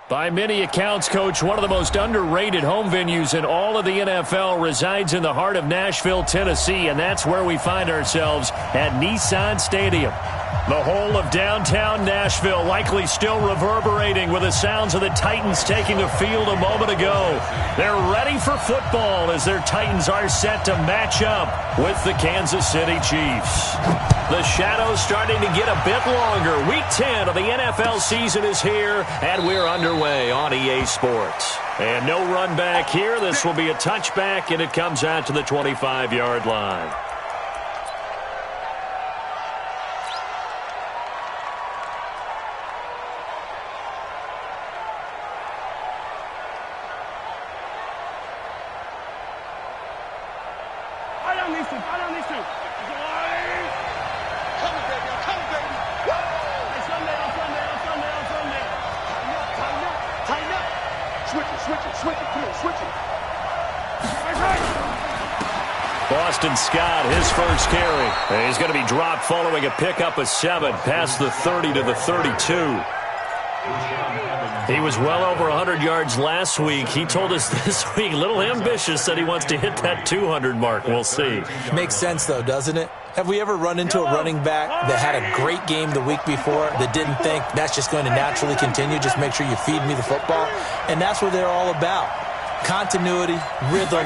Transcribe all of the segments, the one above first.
By many accounts, Coach, one of the most underrated home venues in all of the NFL resides in the heart of Nashville, Tennessee, and that's where we find ourselves at Nissan Stadium. The whole of downtown Nashville likely still reverberating with the sounds of the Titans taking the field a moment ago. They're ready for football as their Titans are set to match up with the Kansas City Chiefs. The shadows starting to get a bit longer. Week 10 of the NFL season is here, and we're underway on EA Sports. And no run back here. This will be a touchback, and it comes out to the 25-yard line. Boston Scott, his first carry. He's going to be dropped following a pickup of 7 past the 30 to the 32. He was well over 100 yards last week. He told us this week, a little ambitious, that he wants to hit that 200 mark. We'll see. Makes sense, though, doesn't it? Have we ever run into a running back that had a great game the week before that didn't think that's just going to naturally continue? Just make sure you feed me the football. And that's what they're all about. Continuity, rhythm,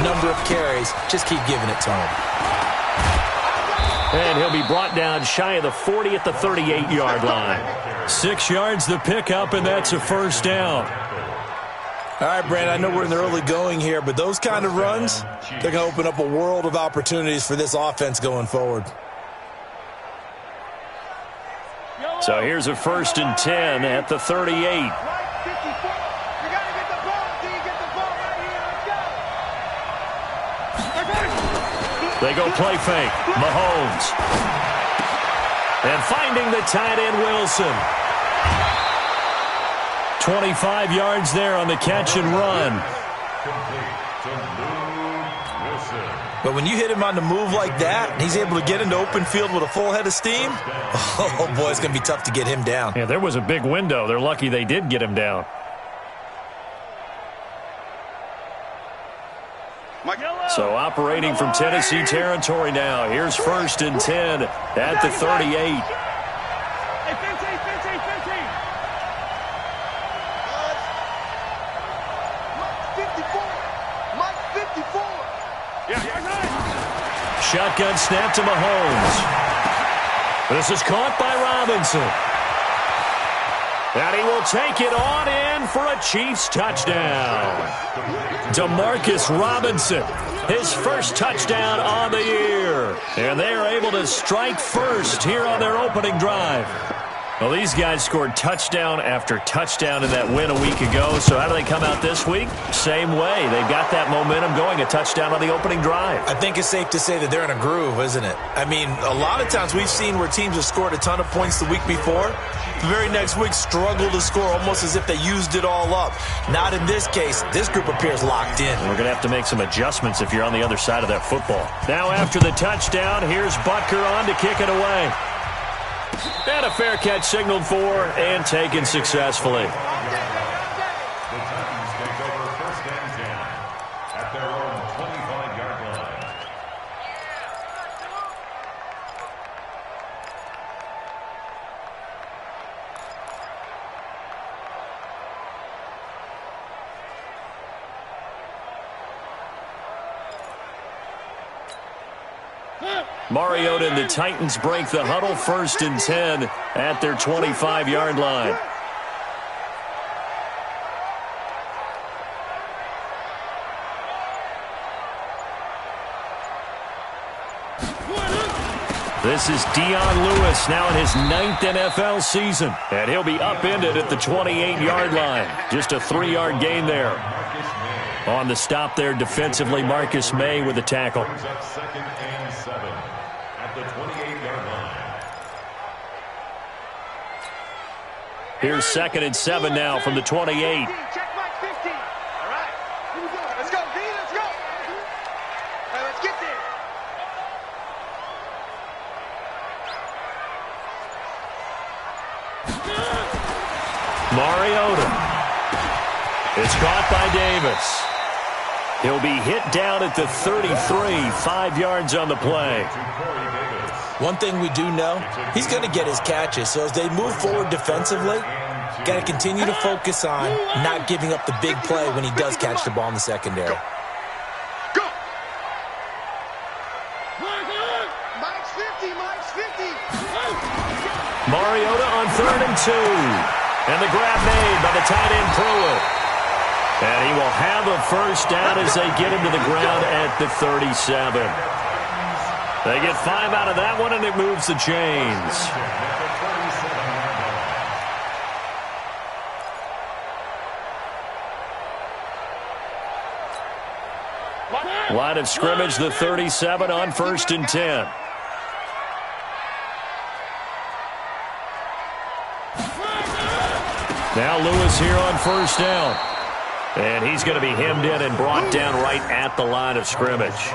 number of carries. Just keep giving it to him. And he'll be brought down shy of the 40 at the 38-yard line. 6 yards the pickup, and that's a first down. All right, Brandon, I know we're in the early going here, but those kind of runs, they're going to open up a world of opportunities for this offense going forward. So here's a 1st and 10 at the 38. They go play fake. Mahomes. And finding the tight end, Wilson. 25 yards there on the catch and run. But when you hit him on the move like that, and he's able to get into open field with a full head of steam, oh, boy, it's going to be tough to get him down. Yeah, there was a big window. They're lucky they did get him down. So operating from Tennessee territory now. Here's 1st and 10 at the 38. Shotgun snap to Mahomes. This is caught by Robinson. And he will take it on in for a Chiefs touchdown. Demarcus Robinson, his first touchdown on the year. And they are able to strike first here on their opening drive. Well, these guys scored touchdown after touchdown in that win a week ago. So how do they come out this week? Same way. They've got that momentum going, a touchdown on the opening drive. I think it's safe to say that they're in a groove, isn't it? I mean, a lot of times we've seen where teams have scored a ton of points the week before. The very next week struggle to score almost as if they used it all up. Not in this case. This group appears locked in. We're going to have to make some adjustments if you're on the other side of that football. Now after the touchdown, here's Butker on to kick it away. And a fair catch signaled for and taken successfully. Mariota and the Titans break the huddle. 1st and 10 at their 25-yard line. This is Dion Lewis now in his 9th NFL season. And he'll be upended at the 28-yard line. Just a 3-yard gain there. On the stop there defensively, Marcus May with the tackle. Here's 2nd and 7 now from the 28. Check Mike 50. All right. Here we go. Let's go, D. Let's go. All right, let's get there. Mariota. It's caught by Davis. He'll be hit down at the 33, 5 yards on the play. One thing we do know, he's going to get his catches. So as they move forward defensively, got to continue to focus on not giving up the big play when he does catch the ball in the secondary. Go. Mike's 50, Mike's 50. Mariota on 3rd and 2. And the grab made by the tight end Pruitt. And he will have a first down as they get him to the ground at the 37. They get 5 out of that one, and it moves the chains. Line of scrimmage, the 37 on 1st and 10. Now Lewis here on 1st down. And he's going to be hemmed in and brought down right at the line of scrimmage.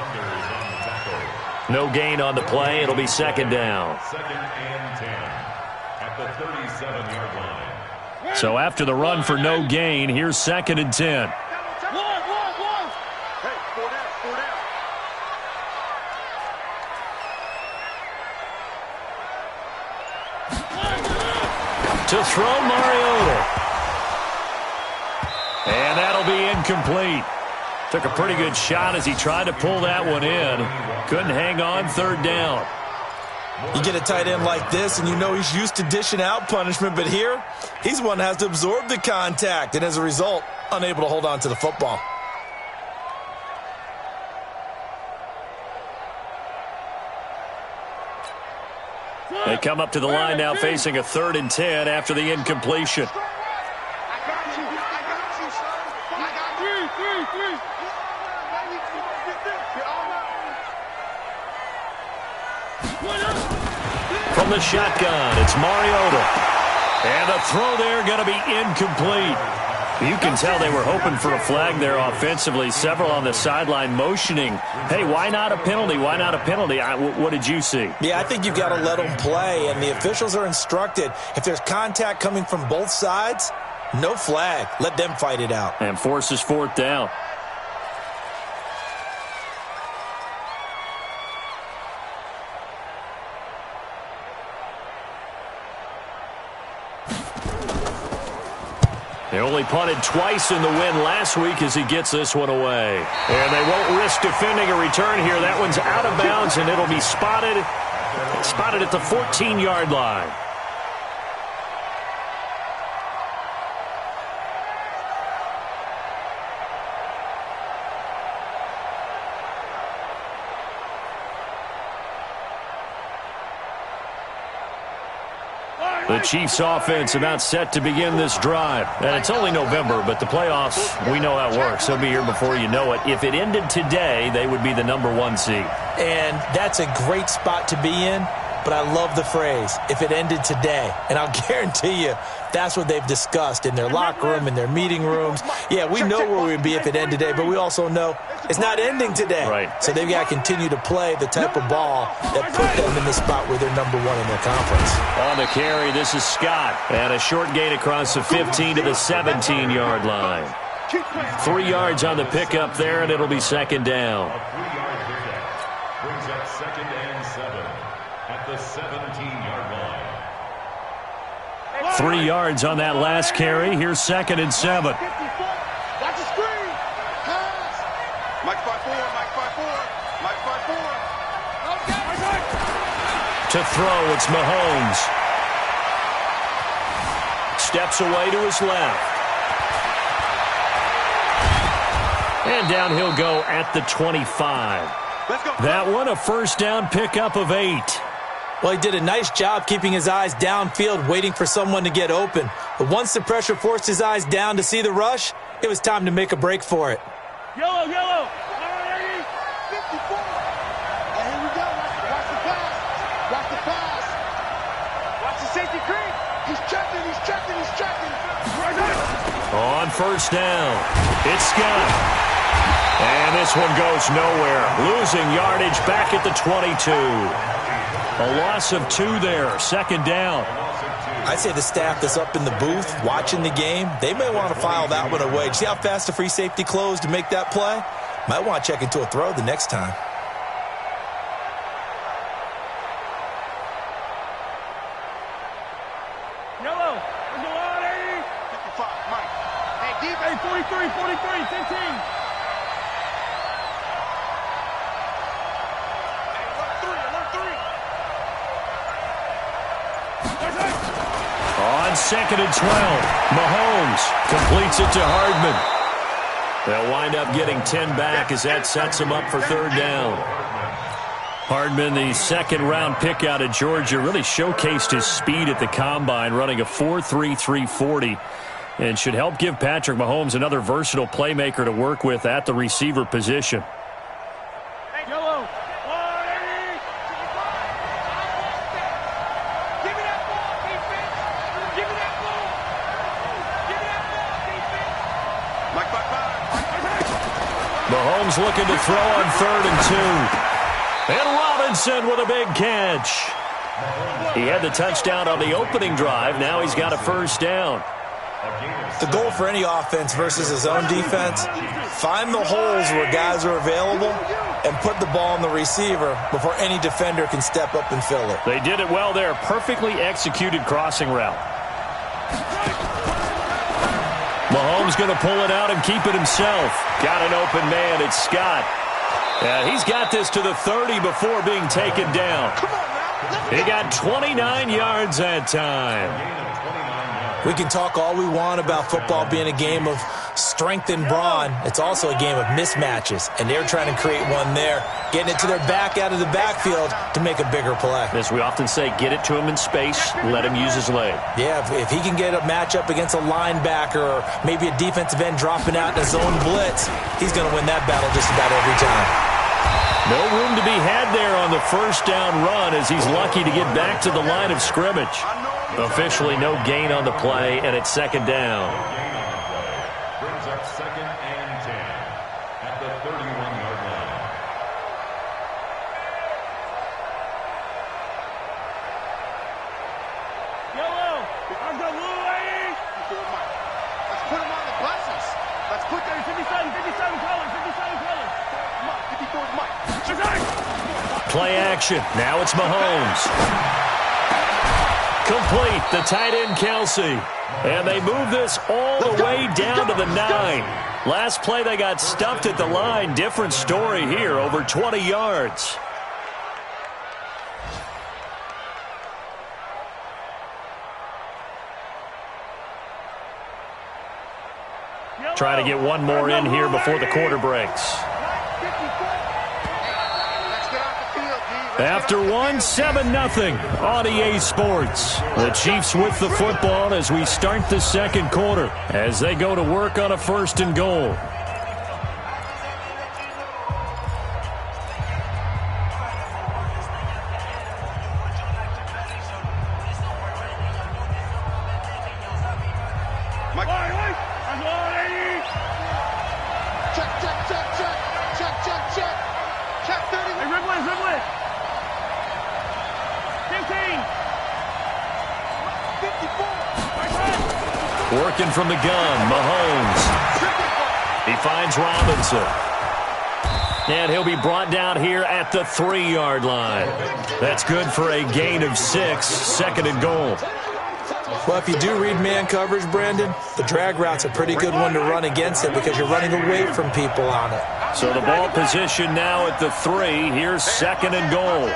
No gain on the play. It'll be 2nd down. 2nd and 10 at the 37-yard line. So after the run for no gain, here's 2nd and 10. Hey, 4 down, 4 down. To throw, Mariota. And that'll be incomplete. Took a pretty good shot as he tried to pull that one in. Couldn't hang on, 3rd down. You get a tight end like this, and you know he's used to dishing out punishment, but here, he's one that has to absorb the contact, and as a result, unable to hold on to the football. They come up to the line now facing a 3rd and 10 after the incompletion. I got you, son. I got 3. From the shotgun, it's Mariota. And the throw there going to be incomplete. You can tell they were hoping for a flag there offensively. Several on the sideline motioning, hey, why not a penalty? Why not a penalty? What did you see? Yeah, I think you've got to let them play, and the officials are instructed, if there's contact coming from both sides, no flag. Let them fight it out. And forces 4th down. They only punted twice in the win last week as he gets this one away. And they won't risk defending a return here. That one's out of bounds, and it'll be spotted at the 14-yard line. The Chiefs offense about set to begin this drive. And it's only November, but the playoffs, we know how it works. They'll be here before you know it. If it ended today, they would be the #1 seed. And that's a great spot to be in, but I love the phrase, if it ended today. And I'll guarantee you, that's what they've discussed in their locker room, in their meeting rooms. Yeah, we know where we'd be if it ended today, but we also know it's not ending today. Right. So they've got to continue to play the type of ball that put them in the spot where they're #1 in their conference. On the carry, this is Scott. And a short gain across the 15 to the 17-yard line. 3 yards on the pickup there, and it'll be 2nd down. A 3-yard pickup brings up 2nd and 7 at the 17-yard line. 3 yards on that last carry. Here's 2nd and 7. Watch the screen. Pass. Mike 5-4, Mike 5-4, Mike 5-4. To throw, it's Mahomes. Steps away to his left. And down he'll go at the 25. Let's go. That one, a first down pickup of 8. Well, he did a nice job keeping his eyes downfield, waiting for someone to get open. But once the pressure forced his eyes down to see the rush, it was time to make a break for it. Yellow. 54. And here we go. Watch the pass. Watch the pass. Watch the safety green. He's checking. On first down, it's Scott. And this one goes nowhere. Losing yardage back at the 22. A loss of 2 there. 2nd down. I'd say the staff that's up in the booth watching the game, they may want to file that one away. See how fast the free safety closed to make that play? Might want to check into a throw the next time. Yellow. Let's go on, 80. 55, Mike. Hey, deep. Hey, 43, 15. On 2nd and 12, Mahomes completes it to Hardman. They'll wind up getting 10 back as that sets them up for 3rd down. Hardman, the 2nd-round pick out of Georgia, really showcased his speed at the combine, running a 4.3 340, and should help give Patrick Mahomes another versatile playmaker to work with at the receiver position. Hey, Yellow. Mahomes looking to throw on 3rd and 2. And Robinson with a big catch. He had the touchdown on the opening drive. Now he's got a 1st down. The goal for any offense versus his own defense, find the holes where guys are available and put the ball on the receiver before any defender can step up and fill it. They did it well there. Perfectly executed crossing route. Mahomes going to pull it out and keep it himself. Got an open man. It's Scott. He's got this to the 30 before being taken down. He got 29 yards that time. We can talk all we want about football being a game of strength and brawn. It's also a game of mismatches, and they're trying to create one there, getting it to their back out of the backfield to make a bigger play. As we often say, get it to him in space, let him use his leg. Yeah, if he can get a matchup against a linebacker or maybe a defensive end dropping out in a zone blitz, he's going to win that battle just about every time. No room to be had there on the 1st down run as he's lucky to get back to the line of scrimmage. Officially no gain on the play, and it's 2nd down. Brings up 2nd and 10 at the 31-yard line. Yellow. Let's go, blue, 80. Let's put him on the buses. Let's put them 57 colors. 57 colors. Mike, 54 is Mike. Play action. Now it's Mahomes. Complete, the tight end Kelsey. And they move this all the way down to the 9. Last play they got stuffed at the line. Different story here, over 20 yards. Trying to get one more in here before the quarter breaks. After one, 7-0 on EA Sports. The Chiefs with the football as we start the 2nd quarter as they go to work on a 1st and goal. Working from the gun, Mahomes. He finds Robinson. And he'll be brought down here at the 3-yard line. That's good for a gain of 6, 2nd and goal. Well, if you do read man coverage, Brandon, the drag route's a pretty good one to run against it because you're running away from people on it. So the ball position now at the 3. Here's 2nd and goal.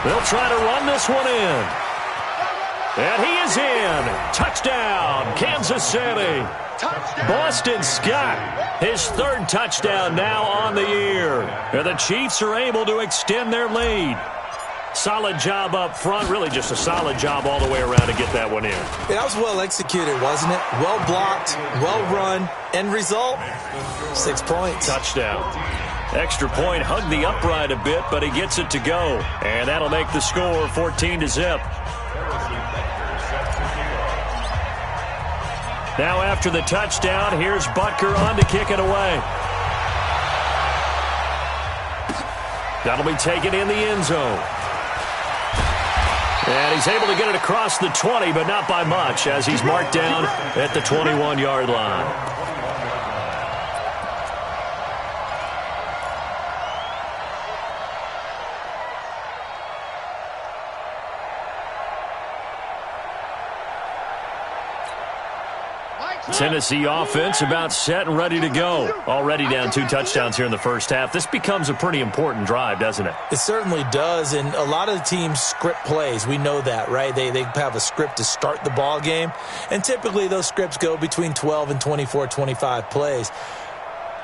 They'll try to run this one in. And he is in. Touchdown, Kansas City. Boston Scott, his 3rd touchdown now on the year. And the Chiefs are able to extend their lead. Solid job up front. Really just a solid job all the way around to get that one in. Yeah, that was well executed, wasn't it? Well blocked, well run. End result, 6 points. Touchdown. Extra point, hugged the upright a bit, but he gets it to go. And that'll make the score 14-0. Now after the touchdown, here's Butker on to kick it away. That'll be taken in the end zone. And he's able to get it across the 20, but not by much, as he's marked down at the 21-yard line. Tennessee offense about set and ready to go. Already down 2 touchdowns here in the first half. This becomes a pretty important drive, doesn't it? It certainly does, and a lot of the teams script plays. We know that, right? They have a script to start the ball game, and typically those scripts go between 12 and 24, 25 plays.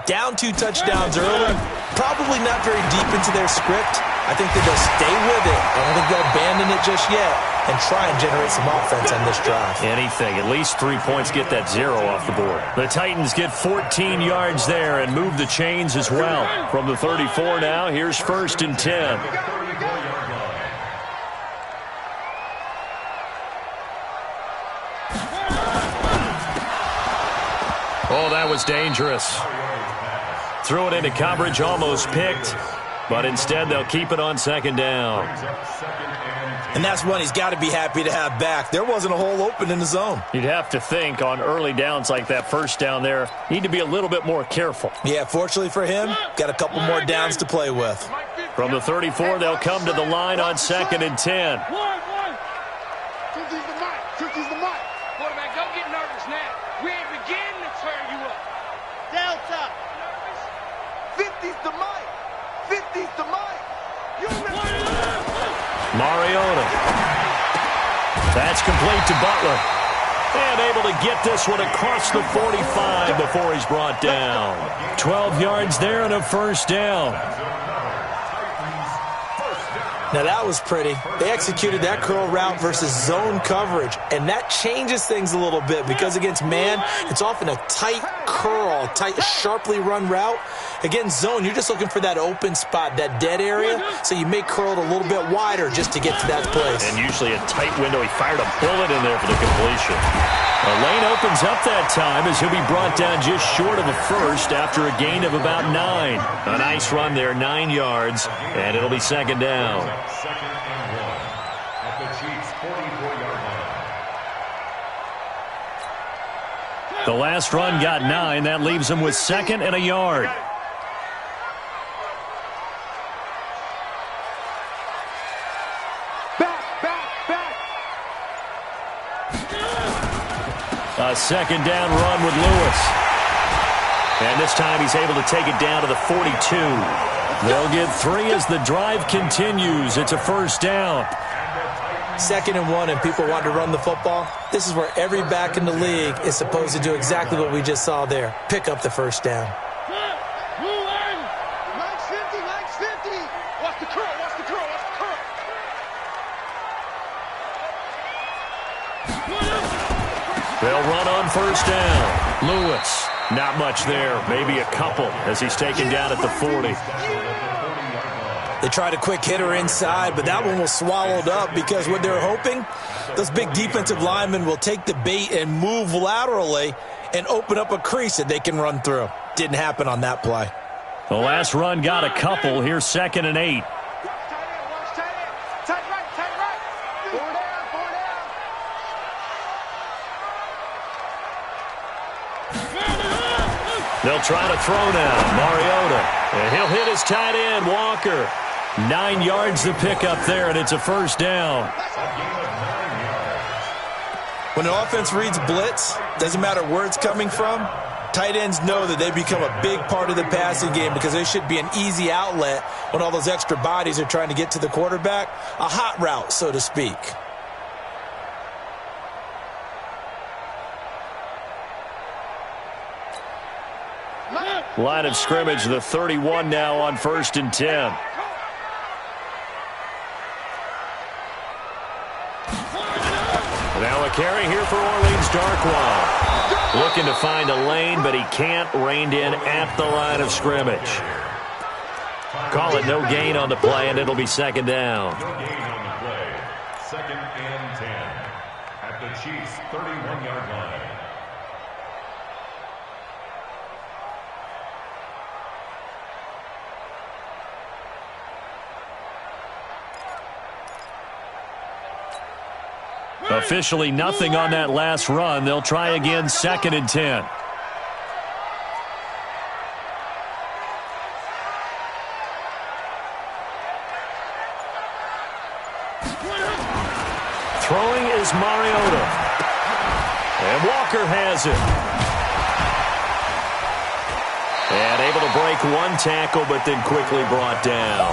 Down 2 touchdowns early, probably not very deep into their script. I think that they'll stay with it. I don't think they'll abandon it just yet and try and generate some offense on this drive. Anything. At least 3 points, get that 0 off the board. The Titans get 14 yards there and move the chains as well. From the 34 now, here's 1st and 10. Oh, that was dangerous. Threw it into coverage, almost picked. But instead, they'll keep it on 2nd down. And that's one he's got to be happy to have back. There wasn't a hole open in the zone. You'd have to think on early downs like that 1st down there, need to be a little bit more careful. Yeah, fortunately for him, got a couple more downs to play with. From the 34, they'll come to the line on 2nd and 10. Quarterback, don't get nervous now. We ain't beginning to turn you up. Delta. 50's the mic. 50's the mic. Mariota. That's complete to Butler. And able to get this one across the 45 before he's brought down. 12 yards there and a 1st down. Now that was pretty. They executed that curl route versus zone coverage, and that changes things a little bit because against man, it's often a tight curl, tight, sharply run route. Against zone, you're just looking for that open spot, that dead area, so you may curl it a little bit wider just to get to that place. And usually a tight window. He fired a bullet in there for the completion. A lane opens up that time as he'll be brought down just short of a 1st after a gain of about 9. A nice run there, 9 yards, and it'll be 2nd down. 2nd and 1 at the Chiefs' 44-yard line. The last run got 9. That leaves him with 2nd and a yard. A 2nd down run with Lewis. And this time he's able to take it down to the 42. They'll get 3 as the drive continues. It's a 1st down. 2nd and 1 and people want to run the football. This is where every back in the league is supposed to do exactly what we just saw there. Pick up the 1st down. Max 50, Max 50. Watch the curl, watch the curl, watch the curl. They'll run on 1st down. Lewis, not much there. Maybe a couple as he's taken down at the 40. They tried a quick hitter inside, but that one was swallowed up because what they're hoping, those big defensive linemen will take the bait and move laterally and open up a crease that they can run through. Didn't happen on that play. The last run got a couple. Here's 2nd and 8. They'll try to throw now. Mariota. And he'll hit his tight end, Walker. 9 yards to pick up there, and it's a 1st down. When an offense reads blitz, doesn't matter where it's coming from, tight ends know that they become a big part of the passing game because they should be an easy outlet when all those extra bodies are trying to get to the quarterback. A hot route, so to speak. Line of scrimmage, the 31 now on 1st and 10. Now a carry here for Orleans Darkwa. Looking to find a lane, but he can't. Reined in at the line of scrimmage. Call it no gain on the play, and it'll be 2nd down. No gain on the play. 2nd and 10 at the Chiefs' 31-yard line. Officially nothing on that last run. They'll try again, 2nd and 10. Throwing is Mariota. And Walker has it. And able to break one tackle, but then quickly brought down.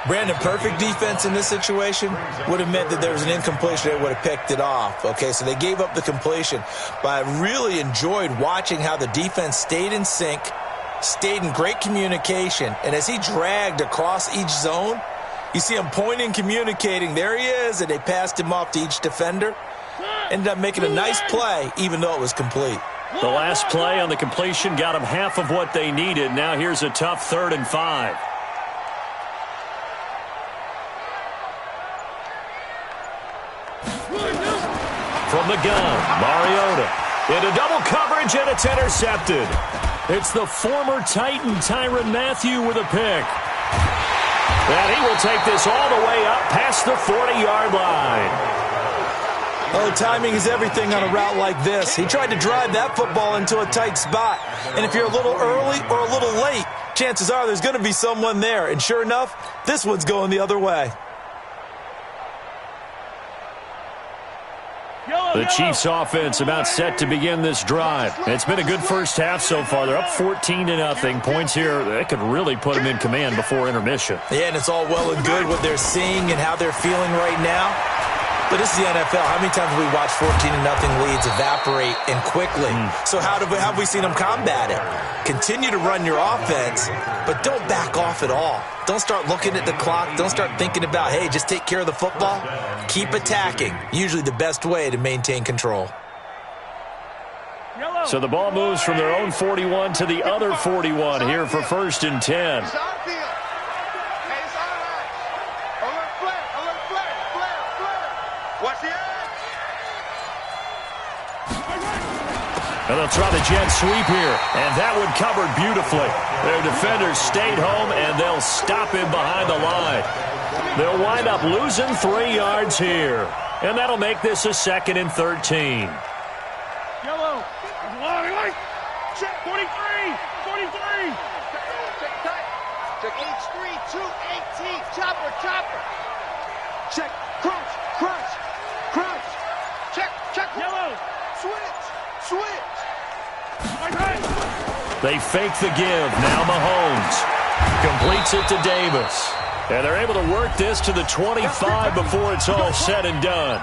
Brandon, perfect defense in this situation would have meant that there was an incompletion that would have picked it off. Okay, so they gave up the completion. But I really enjoyed watching how the defense stayed in sync, stayed in great communication, and as he dragged across each zone, you see him pointing, communicating. There he is, and they passed him off to each defender. Ended up making a nice play, even though it was complete. The last play on the completion got them half of what they needed. Now here's a tough 3rd and 5. From the gun, Mariota into double coverage, and it's intercepted. It's the former Titan Tyrann Mathieu with a pick. And he will take this all the way up past the 40-yard line. Oh, timing is everything on a route like this. He tried to drive that football into a tight spot. And if you're a little early or a little late, chances are there's going to be someone there. And sure enough, this one's going the other way. The Chiefs offense about set to begin this drive. It's been a good first half so far. They're up 14-0. Points here, that could really put them in command before intermission. Yeah, and it's all well and good what they're seeing and how they're feeling right now. But this is the NFL. How many times have we watched 14-0 leads evaporate and quickly? So how have we seen them combat it? Continue to run your offense, but don't back off at all. Don't start looking at the clock. Don't start thinking about, hey, just take care of the football. Keep attacking. Usually the best way to maintain control. So the ball moves from their own 41 to the other 41 here for 1st and 10. And they'll try the jet sweep here, and that one covered beautifully. Their defenders stayed home, and they'll stop him behind the line. They'll wind up losing 3 yards here, and that'll make this a 2nd and 13. Yellow. Check 43. 43. Check tight. Check H3, 218. Chopper, chopper. Check. Crunch, crunch, crunch. Check. Yellow. Switch. They fake the give. Now Mahomes completes it to Davis. And they're able to work this to the 25 before it's all said and done.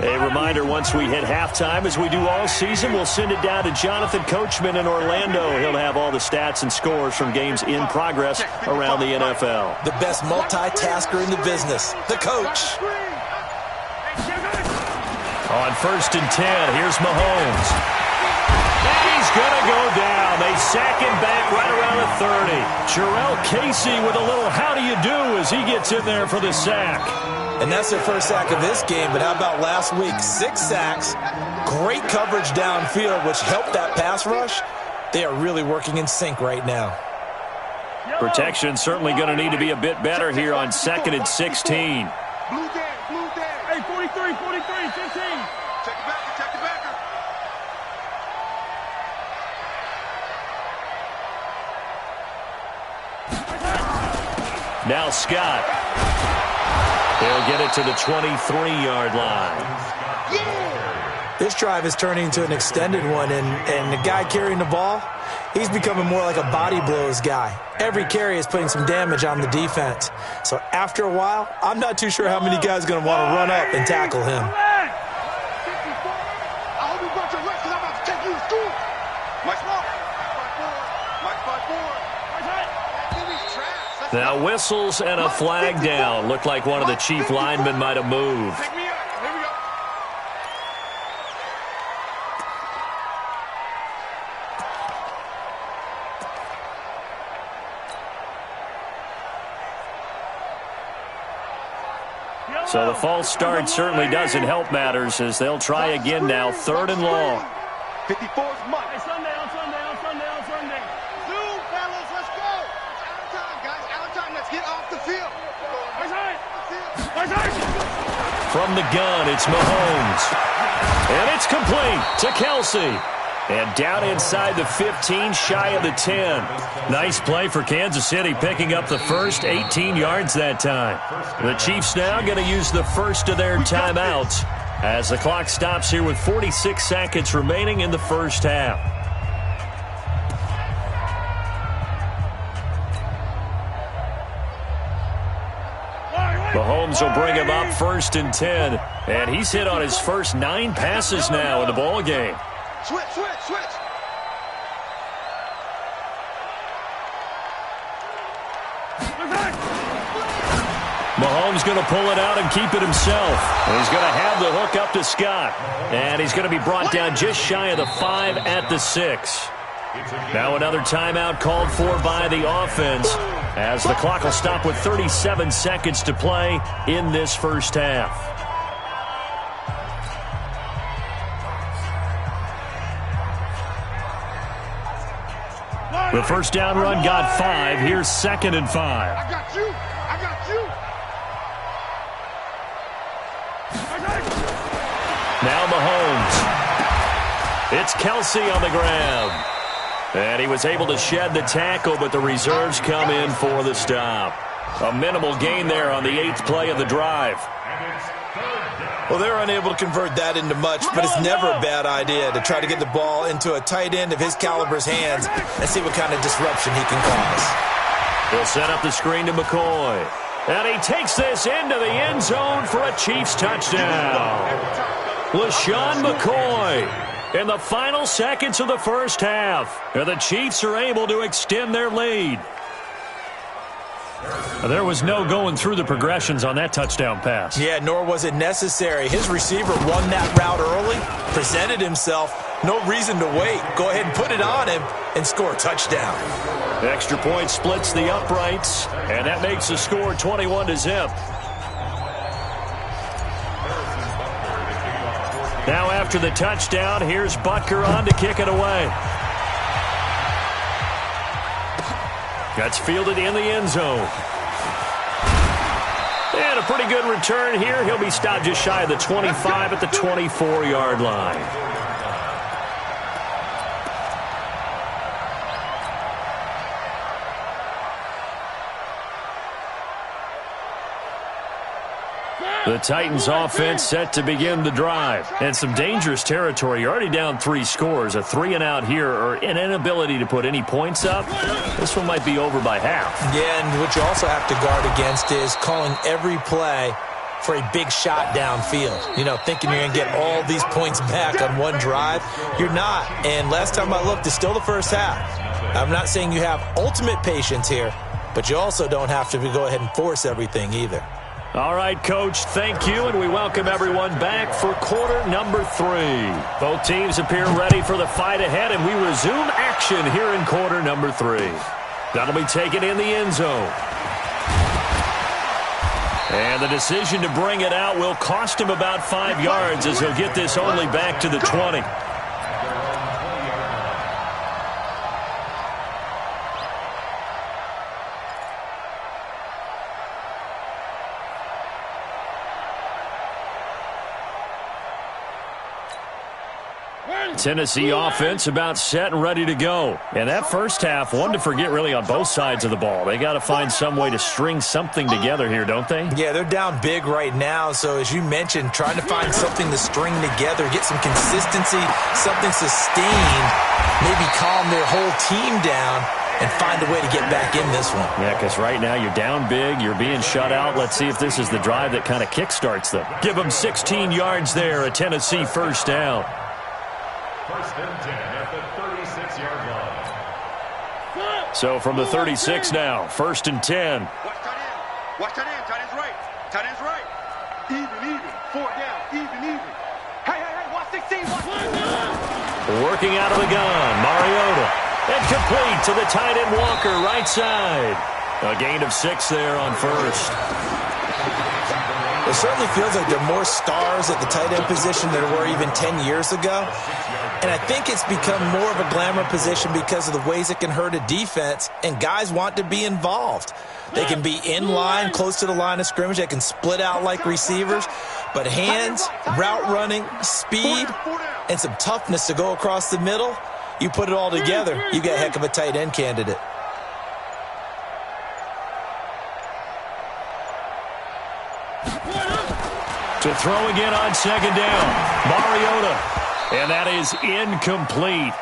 A reminder, once we hit halftime, as we do all season, we'll send it down to Jonathan Coachman in Orlando. He'll have all the stats and scores from games in progress around the NFL. The best multitasker in the business, the coach. On 1st and 10, here's Mahomes. And he's going to go down. They sack him back right around the 30. Jarrell Casey with a little how do you do as he gets in there for the sack. And that's their first sack of this game, but how about last week? 6 sacks, great coverage downfield, which helped that pass rush. They are really working in sync right now. Protection certainly going to need to be a bit better here on 2nd and 16. Blue dead. Hey, 43, 15. Check the backer. Now Scott. They'll get it to the 23-yard line. This drive is turning into an extended one, and the guy carrying the ball, he's becoming more like a body blows guy. Every carry is putting some damage on the defense. So after a while, I'm not too sure how many guys are going to want to run up and tackle him. Now whistles and a flag down. Looked like one of the Chief linemen might have moved. So the false start certainly doesn't help matters as they'll try again now, 3rd and long. 54's Mike. Hey, Sunday. Zoom, fellas, let's go. Out of time, guys. Out of time. Let's get off the field. From the gun, it's Mahomes. And it's complete to Kelce. And down inside the 15, shy of the 10. Nice play for Kansas City, picking up the first, 18 yards that time. The Chiefs now going to use the first of their timeouts as the clock stops here with 46 seconds remaining in the first half. Mahomes will bring him up 1st and 10. And he's hit on his first 9 passes now in the ball game. Switch. Mahomes going to pull it out and keep it himself. He's going to have the hook up to Scott. And he's going to be brought down just shy of the 5 at the 6. Now another timeout called for by the offense as the clock will stop with 37 seconds to play in this first half. The first down run got 5. Here's 2nd and 5. I got you. Now Mahomes. It's Kelce on the ground. And he was able to shed the tackle, but the reserves come in for the stop. A minimal gain there on the 8th play of the drive. Well, they're unable to convert that into much, but it's never a bad idea to try to get the ball into a tight end of his caliber's hands and see what kind of disruption he can cause. He'll set up the screen to McCoy. And he takes this into the end zone for a Chiefs touchdown. LaShawn McCoy in the final seconds of the first half. And the Chiefs are able to extend their lead. There was no going through the progressions on that touchdown pass. Yeah, nor was it necessary. His receiver won that route early, presented himself. No reason to wait. Go ahead and put it on him and score a touchdown. The extra point splits the uprights, and that makes the score 21-0. Now after the touchdown, here's Butker on to kick it away. That's fielded in the end zone. And a pretty good return here. He'll be stopped just shy of the 25 at the 24-yard line. The Titans offense set to begin the drive. And some dangerous territory. You're already down 3 scores. A 3-and-out here or an inability to put any points up. This one might be over by half. Yeah, and what you also have to guard against is calling every play for a big shot downfield. You know, thinking you're going to get all these points back on one drive. You're not. And last time I looked, it's still the first half. I'm not saying you have ultimate patience here, but you also don't have to go ahead and force everything either. All right, Coach, thank you, and we welcome everyone back for quarter number 3. Both teams appear ready for the fight ahead, and we resume action here in quarter number 3. That'll be taken in the end zone. And the decision to bring it out will cost him about 5 yards as he'll get this only back to the 20. Tennessee offense about set and ready to go. And that first half, one to forget really on both sides of the ball. They got to find some way to string something together here, don't they? Yeah, they're down big right now. So as you mentioned, trying to find something to string together, get some consistency, something sustained, maybe calm their whole team down and find a way to get back in this one. Yeah, because right now you're down big, you're being shut out. Let's see if this is the drive that kind of kickstarts them. Give them 16 yards there, a Tennessee first down. First and 10 at the 36-yard line. So from the 36 now, first and 10. Watch tight end. Watch tight end. Tight end's right. Tight end's right. Even. 4 down. Even. Hey. Watch 16. Working out of the gun, Mariota. And complete to the tight end Walker, right side. A gain of 6 there on first. It certainly feels like there are more stars at the tight end position than there were even 10 years ago. And I think it's become more of a glamour position because of the ways it can hurt a defense, and guys want to be involved. They can be in line, close to the line of scrimmage. They can split out like receivers. But hands, route running, speed, and some toughness to go across the middle, you put it all together, you get a heck of a tight end candidate. To throw again on second down, Mariota. And that is incomplete.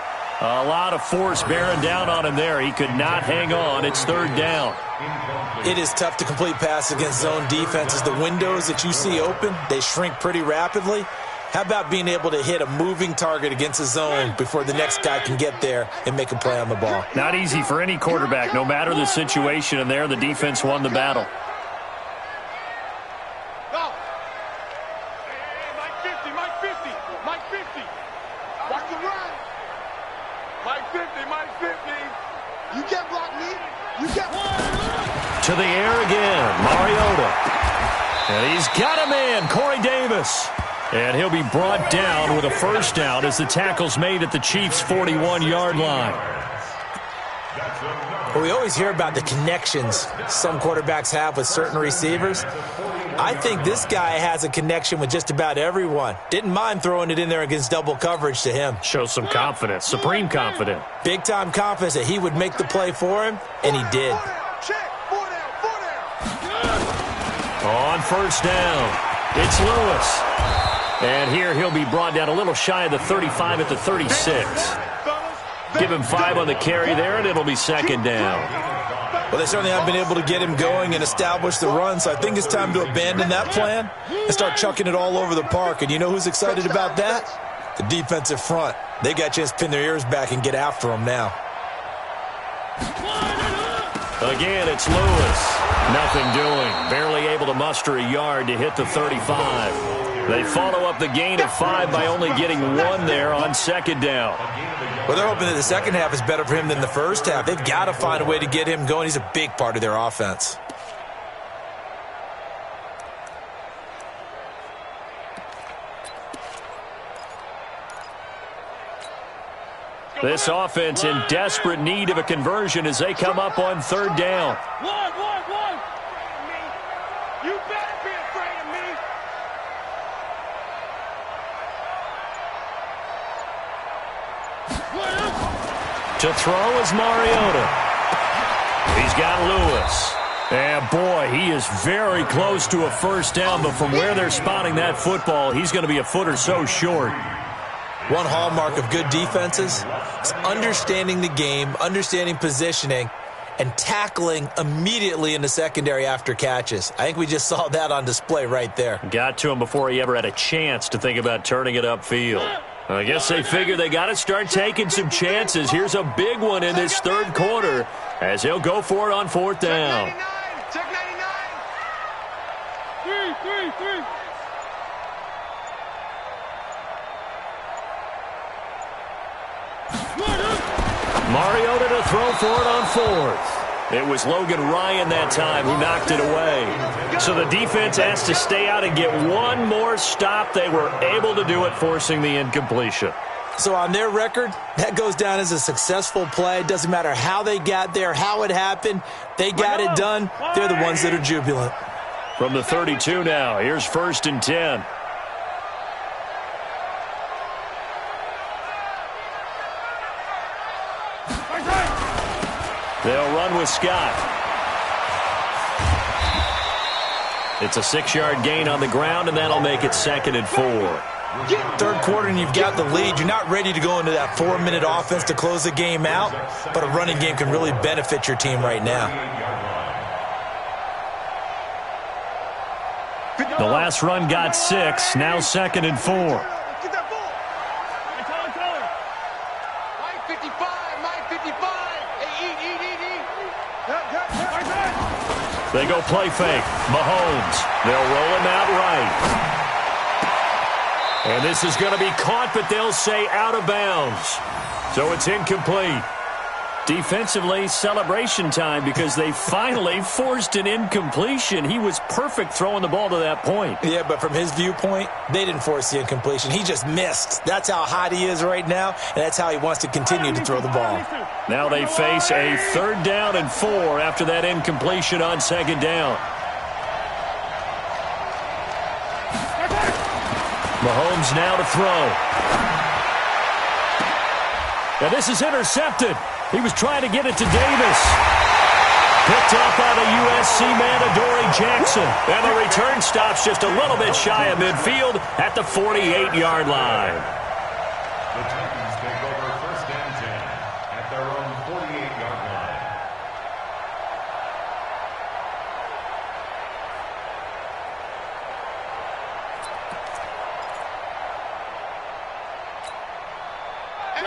A lot of force bearing down on him there. He could not hang on. It's third down. It is tough to complete passes against zone defenses. The windows that you see open, they shrink pretty rapidly. How about being able to hit a moving target against a zone before the next guy can get there and make a play on the ball? Not easy for any quarterback, no matter the situation. And there, the defense won the battle. To the air again, Mariota. And he's got a man, Corey Davis. And he'll be brought down with a first down as the tackle's made at the Chiefs' 41-yard line. Well, we always hear about the connections some quarterbacks have with certain receivers. I think this guy has a connection with just about everyone. Didn't mind throwing it in there against double coverage to him. Shows some confidence, supreme confidence. Big-time confidence that he would make the play for him, and he did. On first down, it's Lewis. And here he'll be brought down a little shy of the 35 at the 36. Give him 5 on the carry there, and it'll be second down. Well, they certainly haven't been able to get him going and establish the run, so I think it's time to abandon that plan and start chucking it all over the park. And you know who's excited about that? The defensive front. They got a chance to pin their ears back and get after him now. Again, it's Lewis. Nothing doing. Barely able to muster a yard to hit the 35. They follow up the gain of 5 by only getting 1 there on second down. Well, they're hoping that the second half is better for him than the first half. They've got to find a way to get him going. He's a big part of their offense. This offense in desperate need of a conversion as they come up on third down. One. You better be afraid of me. To throw is Mariota. He's got Lewis. And boy, he is very close to a first down, but from where they're spotting that football, he's going to be a foot or so short. One hallmark of good defenses is understanding the game, understanding positioning, and tackling immediately in the secondary after catches. I think we just saw that on display right there. Got to him before he ever had a chance to think about turning it upfield. I guess they figure they got to start taking some chances. Here's a big one in this third quarter as he'll go for it on fourth down. Check 99. 3. Mariota to throw for it on fourth. It was Logan Ryan that time who knocked it away. So the defense has to stay out and get one more stop. They were able to do it, forcing the incompletion. So on their record, that goes down as a successful play. It doesn't matter how they got there, how it happened. They got it done. They're the ones that are jubilant. From the 32 now, here's 1st and 10. They'll run with Scott. It's a 6-yard gain on the ground, and that'll make it 2nd and 4. Third quarter and you've got the lead. You're not ready to go into that 4-minute offense to close the game out, but a running game can really benefit your team right now. The last run got 6, now 2nd and 4. Get that ball. My 55. Hey, eat. They go play fake. Mahomes. They'll roll him out right. And this is going to be caught, but they'll say out of bounds. So it's incomplete. Defensively, celebration time because they finally forced an incompletion. He was perfect throwing the ball to that point. Yeah, but from his viewpoint, they didn't force the incompletion. He just missed. That's how hot he is right now, and that's how he wants to continue to throw the ball. Now they face a 3rd down and 4 after that incompletion on 2nd down. Mahomes now to throw. Now this is intercepted. He was trying to get it to Davis. Picked up by the USC man, Adoree Jackson. And the return stops just a little bit shy of midfield at the 48-yard line. The Titans take over 1st and 10 at their own 48-yard line.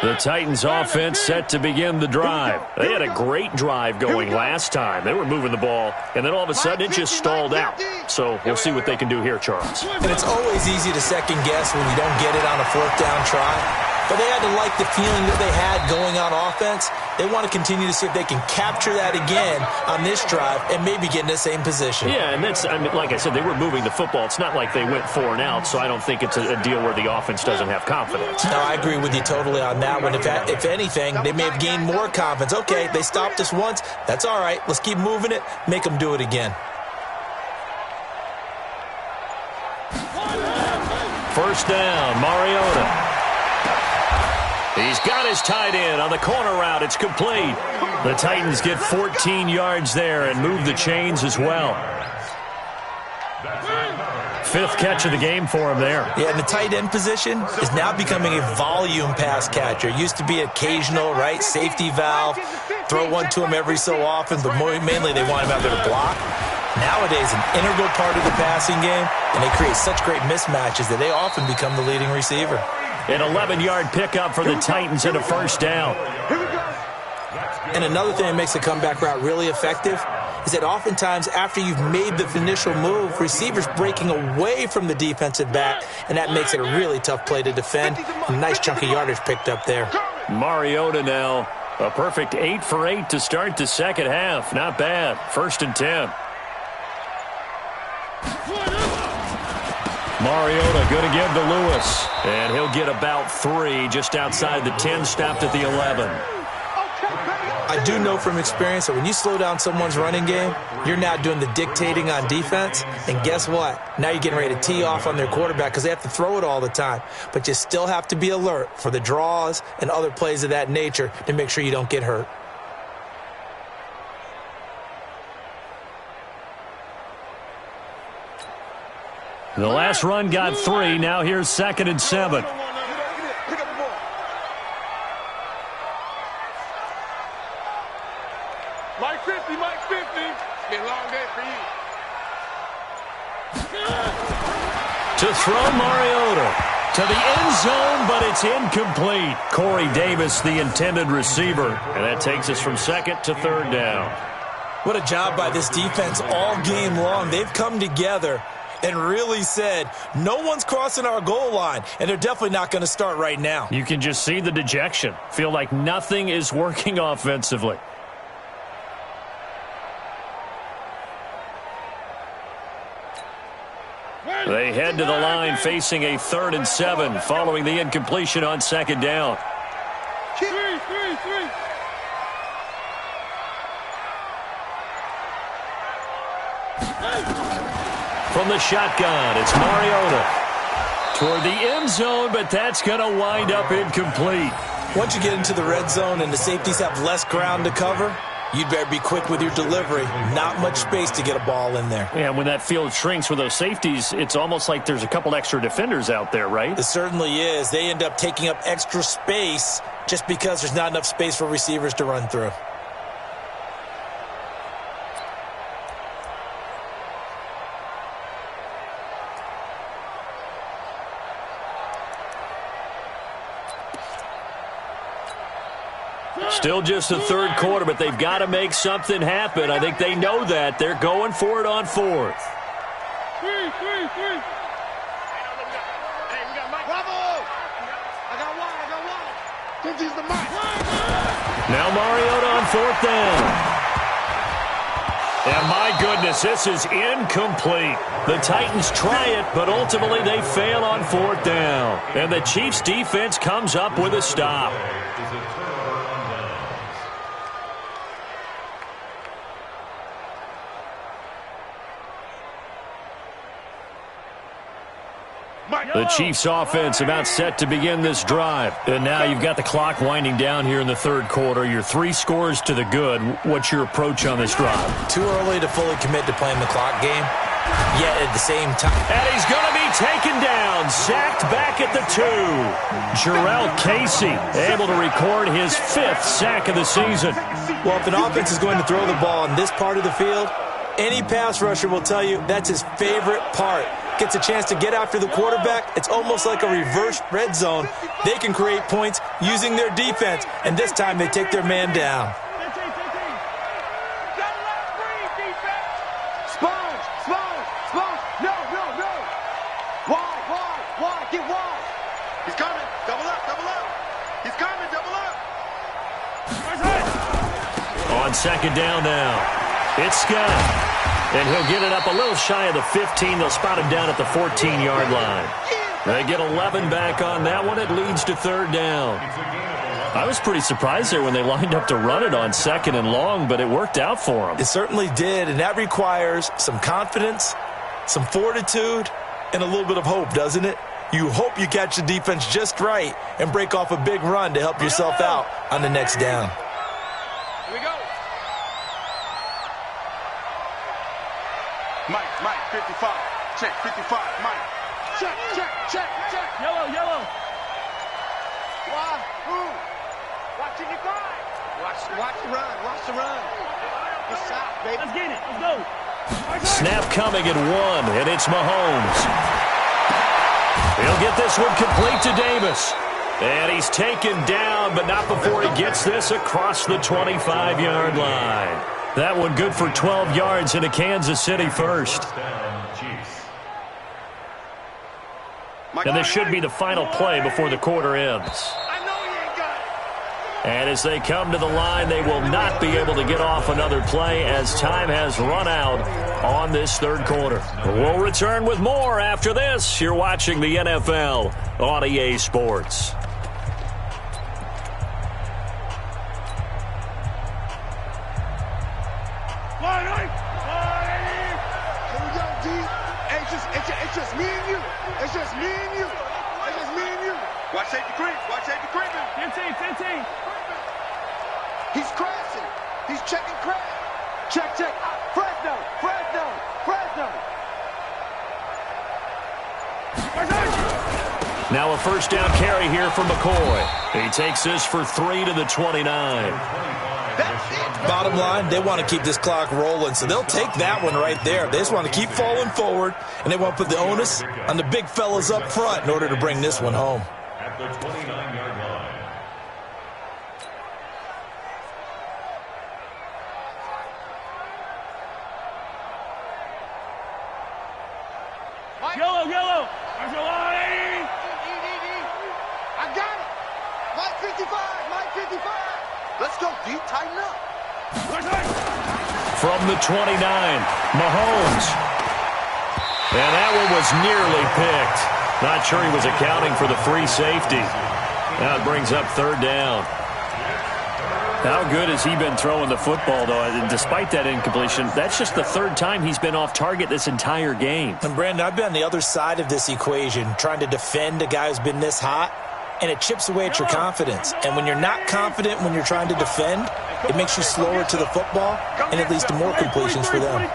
The Titans offense set to begin the drive. They had a great drive going last time. They were moving the ball, and then all of a sudden it just stalled out. So we'll see what they can do here, Charles. And it's always easy to second guess when you don't get it on a 4th down try. But they had to like the feeling that they had going on offense. They want to continue to see if they can capture that again on this drive and maybe get in the same position. Yeah, and that's, I mean, like I said, they were moving the football. It's not like they went 4 and out, so I don't think it's a deal where the offense doesn't have confidence. No, I agree with you totally on that one. If anything, they may have gained more confidence. Okay, they stopped us once. That's all right. Let's keep moving it. Make them do it again. 1st down, Mariota. He's got his tight end on the corner route. It's complete. The Titans get 14 yards there and move the chains as well. 5th catch of the game for him there. Yeah, and the tight end position is now becoming a volume pass catcher. It used to be occasional, right, safety valve, throw one to him every so often, but mainly they want him out there to block. Nowadays, an integral part of the passing game, and they create such great mismatches that they often become the leading receiver. An 11-yard pickup for the Titans and a 1st down. And another thing that makes the comeback route really effective is that oftentimes after you've made the initial move, receivers breaking away from the defensive back, and that makes it a really tough play to defend. A nice chunk of yardage picked up there. Mariota now, a perfect 8 for 8 to start the 2nd half. Not bad. 1st and 10. Mariota going to give to Lewis. And he'll get about 3 just outside the 10, stopped at the 11. I do know from experience that when you slow down someone's running game, you're now doing the dictating on defense. And guess what? Now you're getting ready to tee off on their quarterback because they have to throw it all the time. But you still have to be alert for the draws and other plays of that nature to make sure you don't get hurt. The last run got 3. Now here's 2nd and 7. Mike 50, Mike 50. It's been a long day for you. To throw Mariota to the end zone, but it's incomplete. Corey Davis, the intended receiver. And that takes us from 2nd to 3rd down. What a job by this defense all game long. They've come together and really said, no one's crossing our goal line, and they're definitely not going to start right now. You can just see the dejection. Feel like nothing is working offensively. They head to the line facing a 3rd and 7 following the incompletion on 2nd down. From the shotgun, it's Mariota toward the end zone, but that's going to wind up incomplete. Once you get into the red zone and the safeties have less ground to cover, you'd better be quick with your delivery. Not much space to get a ball in there. Yeah, when that field shrinks with those safeties, it's almost like there's a couple extra defenders out there, right? It certainly is. They end up taking up extra space just because there's not enough space for receivers to run through. Still just the 3rd quarter, but they've got to make something happen. I think they know that. They're going for it on 4th. Three. Hey, we got Mike. Bravo! I got one. 50's the mic. Now Mariota on 4th down. And my goodness, this is incomplete. The Titans try it, but ultimately they fail on 4th down. And the Chiefs defense comes up with a stop. The Chiefs offense about set to begin this drive. And now you've got the clock winding down here in the 3rd quarter. You're 3 scores to the good. What's your approach on this drive? Too early to fully commit to playing the clock game, yet at the same time. And he's going to be taken down, sacked back at the 2. Jarrell Casey able to record his 5th sack of the season. Well, if an offense is going to throw the ball in this part of the field, any pass rusher will tell you that's his favorite part. Gets a chance to get after the quarterback. It's almost like a reverse red zone. They can create points using their defense, and this time they take their man down. Wide, get wide. He's coming, double up. He's coming, double up. On 2nd down now, it's Scott. And he'll get it up a little shy of the 15. They'll spot him down at the 14-yard line. They get 11 back on that one. It leads to 3rd down. I was pretty surprised there when they lined up to run it on 2nd and long, but it worked out for them. It certainly did, and that requires some confidence, some fortitude, and a little bit of hope, doesn't it? You hope you catch the defense just right and break off a big run to help yourself out on the next down. Here we go. Mike, 55. Check, 55, Mike. Check. Yellow. Why? Who? Watching the guy. Watch the run. Good shot, baby. Let's get it. Let's go. Snap coming at 1, and it's Mahomes. He'll get this one complete to Davis. And he's taken down, but not before he gets this across the 25-yard line. That one good for 12 yards into Kansas City first. And this should be the final play before the quarter ends. And as they come to the line, they will not be able to get off another play as time has run out on this 3rd quarter. We'll return with more after this. You're watching the NFL on EA Sports. It's just me and you. Watch safety creeping. 15. He's crashing. He's checking crash. Check. Fresno. Now a 1st down carry here for McCoy. He takes this for 3 to the 29. Bottom line, they want to keep this clock rolling, so they'll take that one right there. They just want to keep falling forward, and they want to put the onus on the big fellas up front in order to bring this one home. At the 29-yard line. Yellow. There's a line. I got it. Mike 55. Let's go, D. Tighten up. From the 29, Mahomes. And that one was nearly picked. Not sure he was accounting for the free safety. Now it brings up 3rd down. How good has he been throwing the football, though? And despite that incompletion, that's just the 3rd time he's been off target this entire game. And, Brandon, I've been on the other side of this equation, trying to defend a guy who's been this hot, and it chips away at your confidence. And when you're not confident when you're trying to defend, it makes you slower to the football, and it leads to more completions for them.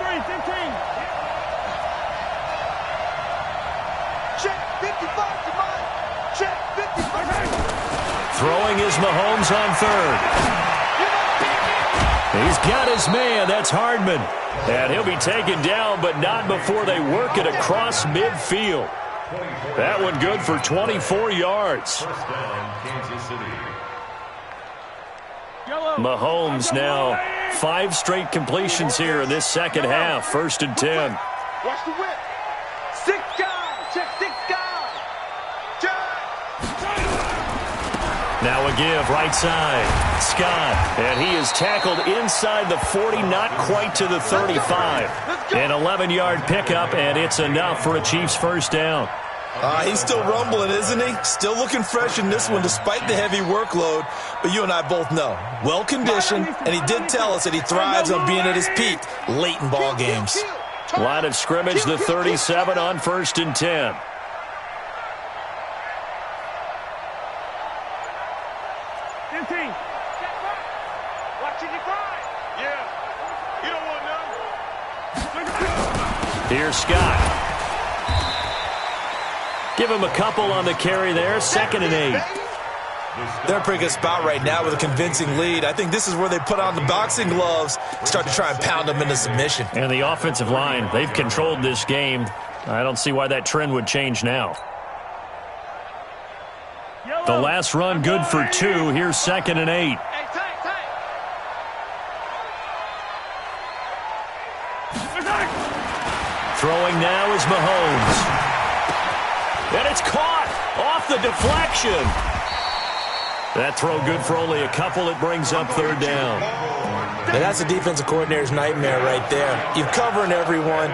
Throwing is Mahomes on 3rd. He's got his man. That's Hardman. And he'll be taken down, but not before they work it across midfield. That one good for 24 yards. Mahomes now 5 straight completions here in this 2nd half. 1st and 10. Watch the whip. 6 guys. Check 6 guys. Now a give, right side. Scott. And he is tackled inside the 40, not quite to the 35. An 11-yard pickup, and it's enough for a Chiefs first down. He's still rumbling, isn't he? Still looking fresh in this one despite the heavy workload. But you and I both know, well-conditioned, and he did tell us that he thrives on being at his peak late in ball games. Line of scrimmage, the 37 on 1st and 10. Here's Scott. Give him a couple on the carry there. 2nd and 8. They're in a pretty good spot right now with a convincing lead. I think this is where they put on the boxing gloves, start to try and pound them into submission. And the offensive line, they've controlled this game. I don't see why that trend would change now. The last run good for 2. Here's 2nd and 8. Throwing now is Mahomes. And it's caught off the deflection. That throw good for only a couple. It brings up 3rd down. Now that's a defensive coordinator's nightmare right there. You're covering everyone,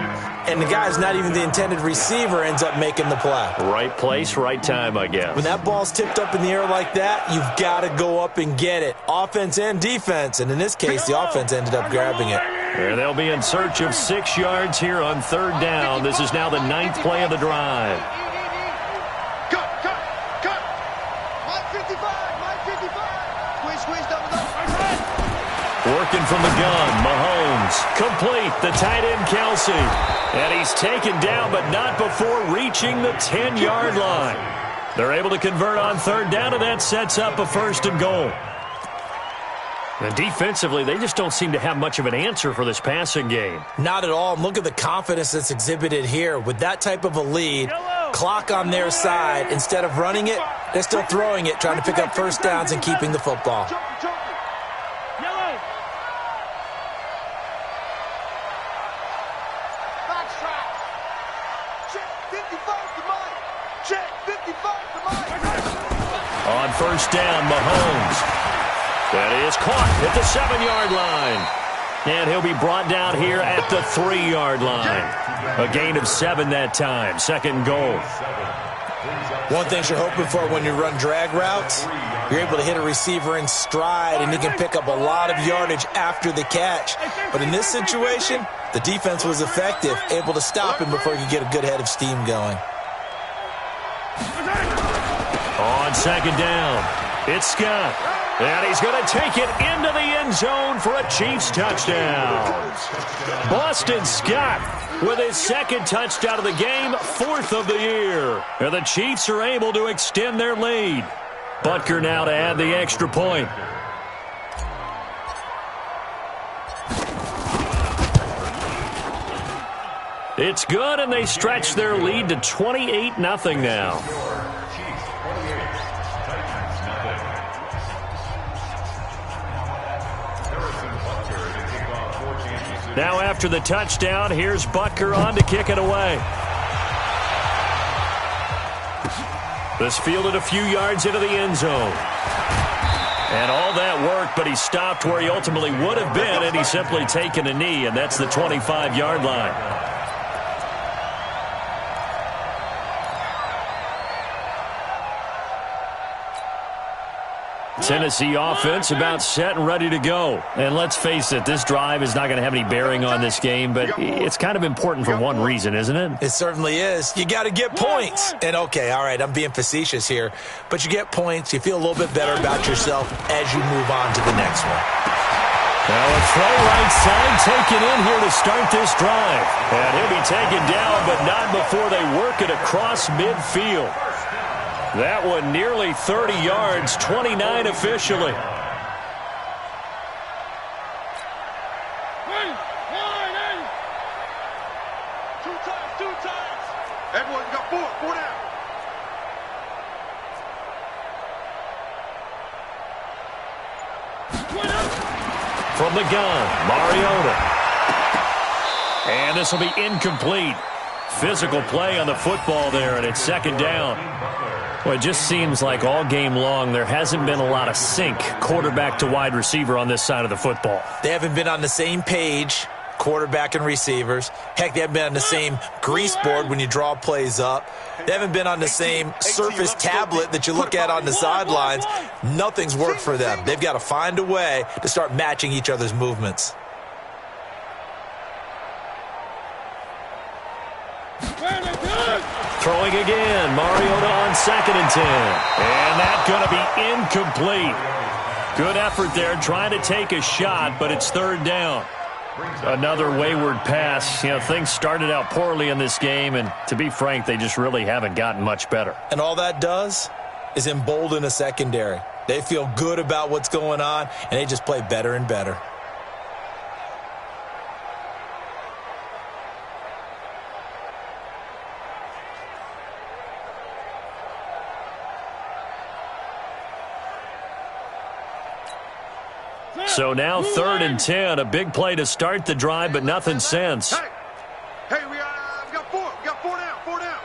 and the guy's not even the intended receiver ends up making the play. Right place, right time, I guess. When that ball's tipped up in the air like that, you've got to go up and get it. Offense and defense, and in this case, the offense ended up grabbing it. And they'll be in search of 6 yards here on 3rd down. This is now the 9th play of the drive. Working from the gun, Mahomes. Complete, the tight end, Kelsey. And he's taken down, but not before reaching the 10-yard line. They're able to convert on 3rd down, and that sets up a 1st and goal. And defensively, they just don't seem to have much of an answer for this passing game. Not at all. And look at the confidence that's exhibited here. With that type of a lead, clock on their side, instead of running it, they're still throwing it, trying to pick up 1st downs and keeping the football. On 1st down, Mahomes. That is caught at the 7-yard line. And he'll be brought down here at the 3-yard line. A gain of 7 that time. 2nd goal. One thing you're hoping for when you run drag routes, you're able to hit a receiver in stride, and he can pick up a lot of yardage after the catch. But in this situation, the defense was effective, able to stop him before he could get a good head of steam going. On 2nd down, it's Scott. And he's going to take it into the end zone for a Chiefs touchdown. Boston Scott with his 2nd touchdown of the game, 4th of the year. And the Chiefs are able to extend their lead. Butker now to add the extra point. It's good, and they stretch their lead to 28-0 now. Now after the touchdown, here's Butker on to kick it away. This fielded a few yards into the end zone. And all that work, but he stopped where he ultimately would have been, and he's simply taken a knee, and that's the 25-yard line. Tennessee offense about set and ready to go. And let's face it, this drive is not going to have any bearing on this game, but it's kind of important for one reason, isn't it? It certainly is. You got to get points. And okay, all right, I'm being facetious here, but you get points, you feel a little bit better about yourself as you move on to the next one. Now a throw right side taken in here to start this drive. And he'll be taken down, but not before they work it across midfield. That one nearly 30 yards, 29 officially. Two times. Everyone got four down. From the gun, Mariota. And this will be incomplete. Physical play on the football there, and it's second down. Well, it just seems like all game long there hasn't been a lot of sync quarterback to wide receiver on this side of the football. They haven't been on the same page, quarterback and receivers. Heck, they haven't been on the same grease board when you draw plays up. They haven't been on the same Surface tablet that you look at on the sidelines. Nothing's worked for them. They've got to find a way to start matching each other's movements. Throwing again, Mariota on 2nd and 10. And that's going to be incomplete. Good effort there, trying to take a shot, but it's 3rd down. Another wayward pass. You know, things started out poorly in this game, and to be frank, they just really haven't gotten much better. And all that does is embolden a secondary. They feel good about what's going on, and they just play better and better. So now 3rd and 10, a big play to start the drive, but nothing since. Hey, we got 4. We got 4 down. 4 down.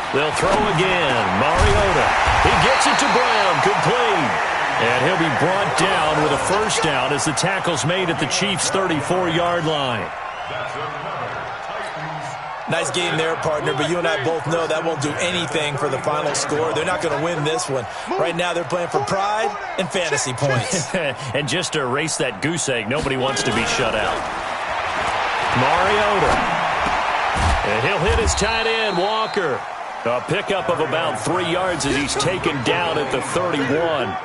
They'll throw again. Mariota. He gets it to Brown. Complete. And he'll be brought down with a 1st down as the tackle's made at the Chiefs' 34-yard line. Nice game there, partner, but you and I both know that won't do anything for the final score. They're not going to win this one. Right now they're playing for pride and fantasy points. And just to erase that goose egg, nobody wants to be shut out. Mariota. And he'll hit his tight end, Walker. A pickup of about 3 yards as he's taken down at the 31.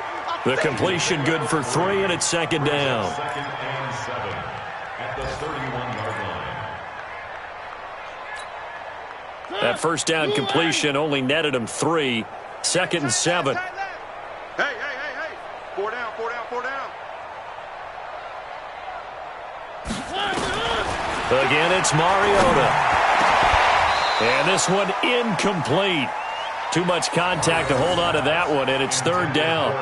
The completion good for 3, and it's 2nd down. 2nd and 7 at the 31-yard line. That 1st down completion only netted him 3. 2nd and 7. Hey. 4 down. Again, it's Mariota. And this one incomplete. Too much contact to hold on to that one, and it's 3rd down.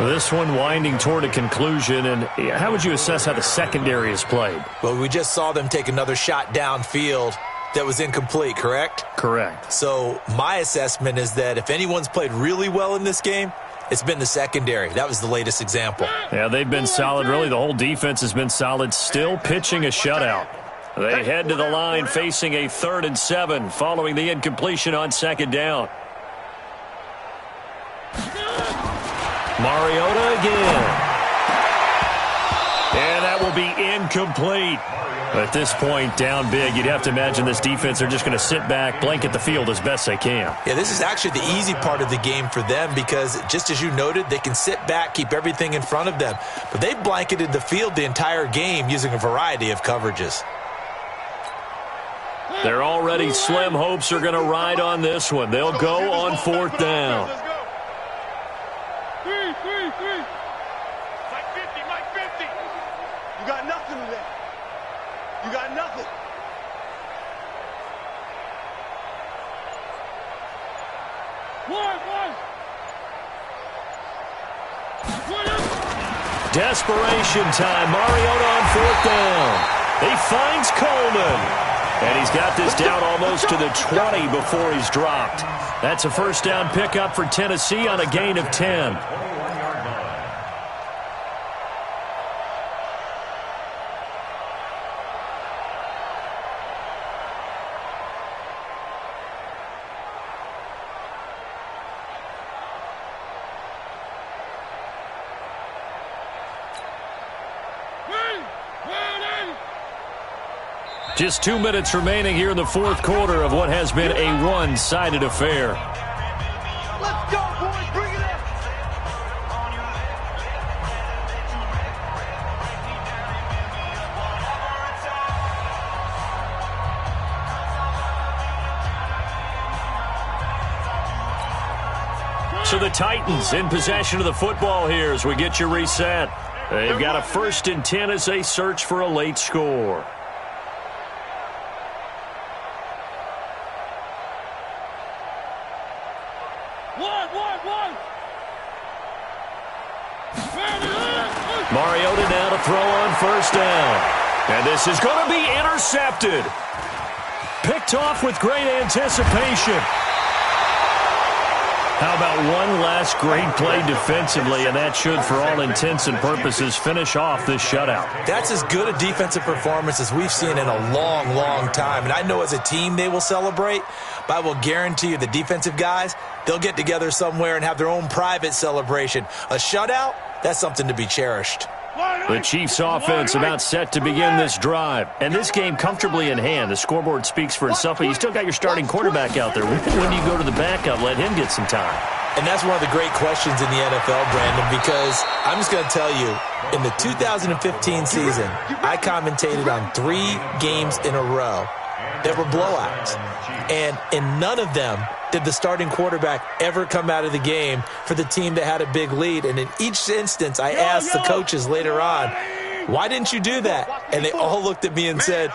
This one winding toward a conclusion, and how would you assess how the secondary is played? Well, we just saw them take another shot downfield that was incomplete, correct? Correct. So my assessment is that if anyone's played really well in this game, it's been the secondary. That was the latest example. Yeah, they've been solid. Really, the whole defense has been solid, still pitching a shutout. They head to the line facing a 3rd and 7 following the incompletion on 2nd down. Mariota again. And that will be incomplete. At this point, down big, you'd have to imagine this defense are just going to sit back, blanket the field as best they can. Yeah, this is actually the easy part of the game for them because, just as you noted, they can sit back, keep everything in front of them. But they've blanketed the field the entire game using a variety of coverages. Their already slim hopes are going to ride on this one. They'll go on 4th down. Let's go. 3. Mike 50. You got nothing today. You got nothing. Desperation time. Mariota on 4th down. He finds Coleman. And he's got this down almost to the 20 before he's dropped. That's a 1st down pickup for Tennessee on a gain of 10. Just 2 minutes remaining here in the 4th quarter of what has been a one-sided affair. Let's go, boys. Bring it up. So the Titans in possession of the football here as we get you reset. They've got a 1st and 10 as they search for a late score. Mariota now to throw on 1st down. And this is going to be intercepted. Picked off with great anticipation. How about one last great play defensively, and that should, for all intents and purposes, finish off this shutout. That's as good a defensive performance as we've seen in a long, long time. And I know as a team they will celebrate, but I will guarantee you the defensive guys, they'll get together somewhere and have their own private celebration. A shutout, that's something to be cherished. The Chiefs offense about set to begin this drive. And this game comfortably in hand. The scoreboard speaks for itself, but you still got your starting quarterback out there. When do you go to the backup? Let him get some time. And that's one of the great questions in the NFL, Brandon, because I'm just going to tell you, in the 2015 season, I commentated on 3 games in a row that were blowouts. And in none of them did the starting quarterback ever come out of the game for the team that had a big lead. And in each instance, I asked the coaches later on, why didn't you do that? And they all looked at me and said,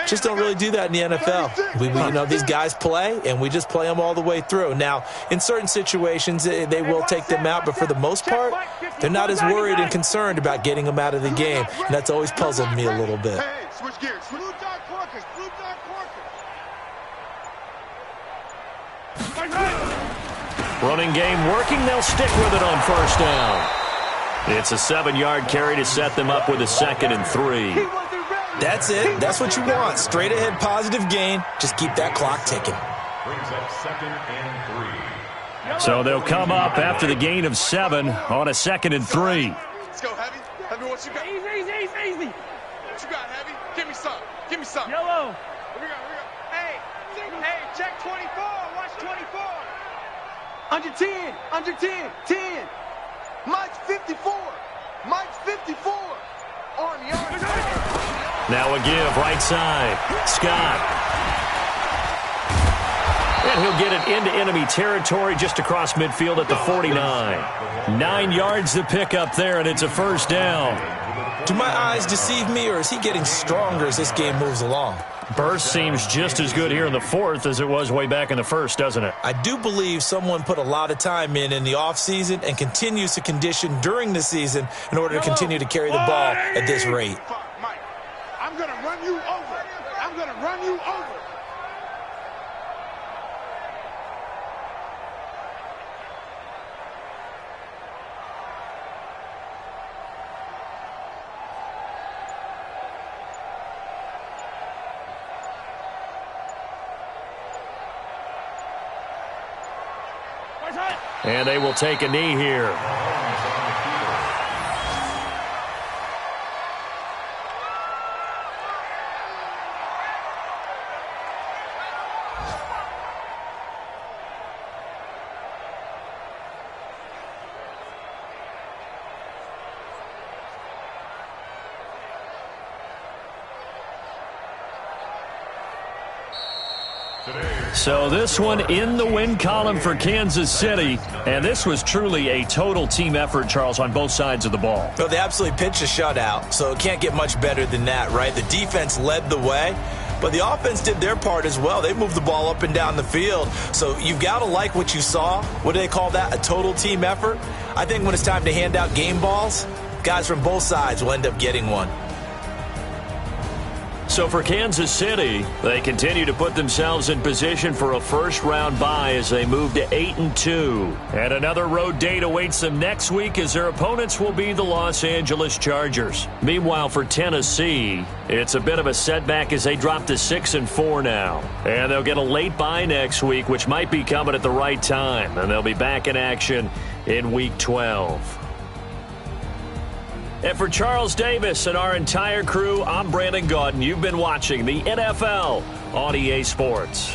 just don't really do that in the NFL. These guys play, and we just play them all the way through. Now, in certain situations, they will take them out, but for the most part, they're not as worried and concerned about getting them out of the game. And that's always puzzled me a little bit. Switch gears. Blue dog Porkers. Blue dog Porkers. Running game working. They'll stick with it on first down. It's a 7-yard carry to set them up with a 2nd and 3. That's it. That's what you want. Straight ahead positive gain. Just keep that clock ticking. Brings up 2nd and 3. So they'll come up after the gain of 7 on a 2nd and 3. Let's go, Heavy. Heavy, what you got? Easy. What you got, Heavy? Give me some. Yellow. Here we go. Hey, check 24. Watch 24. Under 10. 10. Mike's 54. On the arm. Now a give, right side. Scott. And he'll get it into enemy territory just across midfield at the 49. 9 yards to pick up there, and it's a first down. Do my eyes deceive me, or is he getting stronger as this game moves along? Burst seems just as good here in the 4th as it was way back in the 1st, doesn't it? I do believe someone put a lot of time in the offseason and continues to condition during the season in order to continue to carry the ball at this rate. Mike, I'm going to run you over. And they will take a knee here. So this one in the win column for Kansas City, and this was truly a total team effort, Charles, on both sides of the ball. So they absolutely pitched a shutout, so it can't get much better than that, right? The defense led the way, but the offense did their part as well. They moved the ball up and down the field, so you've got to like what you saw. What do they call that? A total team effort? I think when it's time to hand out game balls, guys from both sides will end up getting one. So for Kansas City, they continue to put themselves in position for a first-round bye as they move to 8-2. And another road date awaits them next week as their opponents will be the Los Angeles Chargers. Meanwhile, for Tennessee, it's a bit of a setback as they drop to 6-4 now. And they'll get a late bye next week, which might be coming at the right time. And they'll be back in action in Week 12. And for Charles Davis and our entire crew, I'm Brandon Gaudin. You've been watching the NFL on EA Sports.